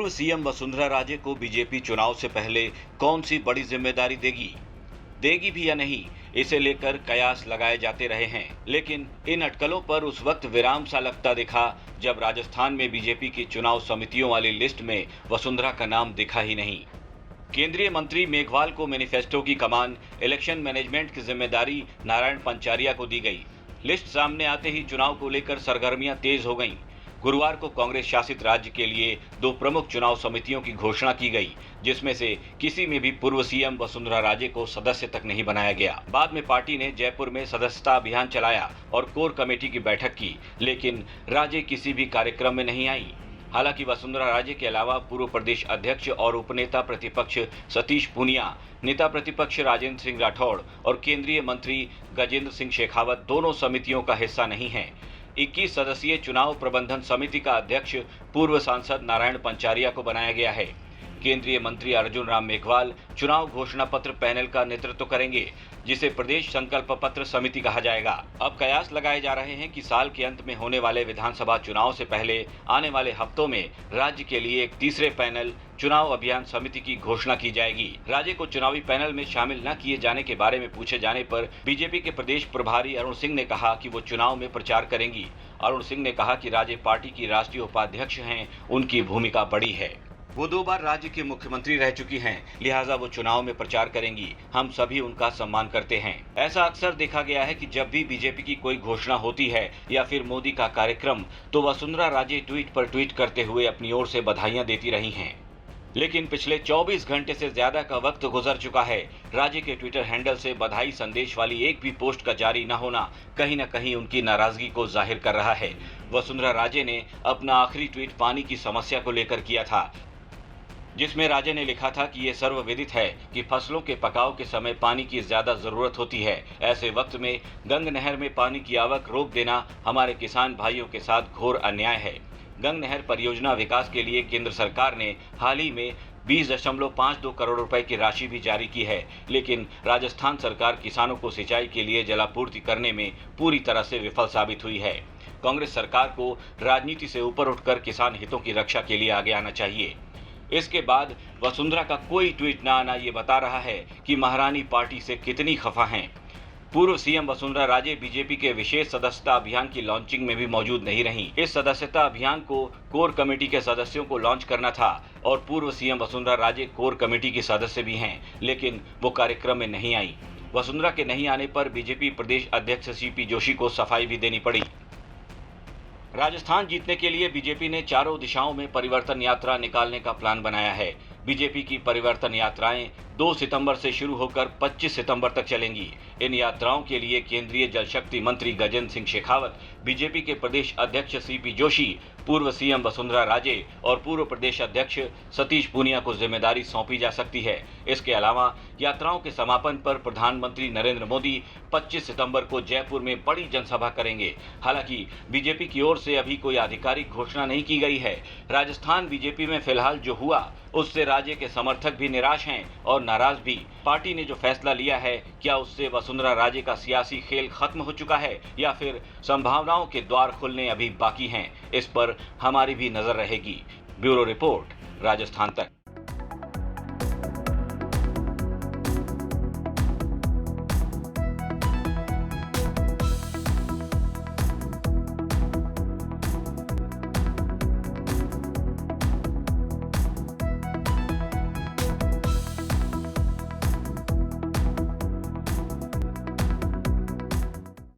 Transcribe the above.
पूर्व सीएम वसुंधरा राजे को बीजेपी चुनाव से पहले कौन सी बड़ी जिम्मेदारी देगी भी या नहीं, इसे लेकर कयास लगाए जाते रहे हैं। लेकिन इन अटकलों पर उस वक्त विराम सा लगता दिखा जब राजस्थान में बीजेपी की चुनाव समितियों वाली लिस्ट में वसुंधरा का नाम दिखा ही नहीं। केंद्रीय मंत्री मेघवाल को मैनिफेस्टो की कमान, इलेक्शन मैनेजमेंट की जिम्मेदारी नारायण पंचारिया को दी गई। लिस्ट सामने आते ही चुनाव को लेकर सरगर्मियां तेज हो गईं। गुरुवार को कांग्रेस शासित राज्य के लिए 2 प्रमुख चुनाव समितियों की घोषणा की गई, जिसमें से किसी में भी पूर्व सीएम वसुंधरा राजे को सदस्य तक नहीं बनाया गया। बाद में पार्टी ने जयपुर में सदस्यता अभियान चलाया और कोर कमेटी की बैठक की, लेकिन राजे किसी भी कार्यक्रम में नहीं आई। हालांकि वसुंधरा राजे के अलावा पूर्व प्रदेश अध्यक्ष और उपनेता प्रतिपक्ष सतीश पूनिया, नेता प्रतिपक्ष राजेंद्र सिंह राठौड़ और केंद्रीय मंत्री गजेंद्र सिंह शेखावत दोनों समितियों का हिस्सा नहीं हैं। 21 सदस्यीय चुनाव प्रबंधन समिति का अध्यक्ष पूर्व सांसद नारायण पंचारिया को बनाया गया है। केंद्रीय मंत्री अर्जुन राम मेघवाल चुनाव घोषणा पत्र पैनल का नेतृत्व करेंगे, जिसे प्रदेश संकल्प पत्र समिति कहा जाएगा। अब कयास लगाए जा रहे हैं कि साल के अंत में होने वाले विधानसभा चुनाव से पहले आने वाले हफ्तों में राज्य के लिए एक तीसरे पैनल चुनाव अभियान समिति की घोषणा की जाएगी। राजे को चुनावी पैनल में शामिल न किए जाने के बारे में पूछे जाने पर बीजेपी के प्रदेश प्रभारी अरुण सिंह ने कहा कि वो चुनाव में प्रचार करेंगी। अरुण सिंह ने कहा कि राजे पार्टी की राष्ट्रीय उपाध्यक्ष हैं, उनकी भूमिका बड़ी है। वो 2 बार राज्य की मुख्यमंत्री रह चुकी हैं, लिहाजा वो चुनाव में प्रचार करेंगी। हम सभी उनका सम्मान करते हैं। ऐसा अक्सर देखा गया है कि जब भी बीजेपी की कोई घोषणा होती है या फिर मोदी का कार्यक्रम, तो वसुंधरा राजे ट्वीट पर ट्वीट करते हुए अपनी ओर से बधाइयां देती रही हैं। लेकिन पिछले 24 घंटे से ज्यादा का वक्त गुजर चुका है। राजे के ट्विटर हैंडल से बधाई संदेश वाली एक भी पोस्ट का जारी न होना कहीं न कहीं उनकी नाराजगी को जाहिर कर रहा है। वसुंधरा राजे ने अपना आखिरी ट्वीट पानी की समस्या को लेकर किया था, जिसमें राजे ने लिखा था कि ये सर्वविदित है कि फसलों के पकाव के समय पानी की ज्यादा जरूरत होती है। ऐसे वक्त में गंग नहर में पानी की आवक रोक देना हमारे किसान भाइयों के साथ घोर अन्याय है। गंग नहर परियोजना विकास के लिए केंद्र सरकार ने हाल ही में 20.52 करोड़ रुपए की राशि भी जारी की है, लेकिन राजस्थान सरकार किसानों को सिंचाई के लिए जलापूर्ति करने में पूरी तरह से विफल साबित हुई है। कांग्रेस सरकार को राजनीति से ऊपर उठकर किसान हितों की रक्षा के लिए आगे आना चाहिए। इसके बाद वसुंधरा का कोई ट्वीट न आना ये बता रहा है कि महारानी पार्टी से कितनी खफा हैं। पूर्व सीएम वसुंधरा राजे बीजेपी के विशेष सदस्यता अभियान की लॉन्चिंग में भी मौजूद नहीं रहीं। इस सदस्यता अभियान को कोर कमेटी के सदस्यों को लॉन्च करना था और पूर्व CM Vasundhara Raje core committee की सदस्य भी हैं, लेकिन वो कार्यक्रम में नहीं आई। वसुंधरा के नहीं आने पर बीजेपी प्रदेश अध्यक्ष सीपी जोशी को सफाई भी देनी पड़ी। राजस्थान जीतने के लिए बीजेपी ने चारों दिशाओं में परिवर्तन यात्रा निकालने का प्लान बनाया है। बीजेपी की परिवर्तन यात्राएं 2 सितंबर से शुरू होकर 25 सितंबर तक चलेंगी। इन यात्राओं के लिए केंद्रीय जल शक्ति मंत्री गजेंद्र सिंह शेखावत, बीजेपी के प्रदेश अध्यक्ष सीपी जोशी, पूर्व सीएम वसुंधरा राजे और पूर्व प्रदेश अध्यक्ष सतीश पूनिया को जिम्मेदारी सौंपी जा सकती है। इसके अलावा यात्राओं के समापन पर प्रधानमंत्री नरेंद्र मोदी 25 सितंबर को जयपुर में बड़ी जनसभा करेंगे। हालांकि बीजेपी की ओर से अभी कोई आधिकारिक घोषणा नहीं की गई है। राजस्थान बीजेपी में फिलहाल जो हुआ उससे राजे के समर्थक भी निराश हैं और नाराज भी। पार्टी ने जो फैसला लिया है, क्या उससे वसुंधरा राजे का सियासी खेल खत्म हो चुका है या फिर संभावनाओं के द्वार खुलने अभी बाकी हैं? इस पर हमारी भी नजर रहेगी। ब्यूरो रिपोर्ट, राजस्थान तक।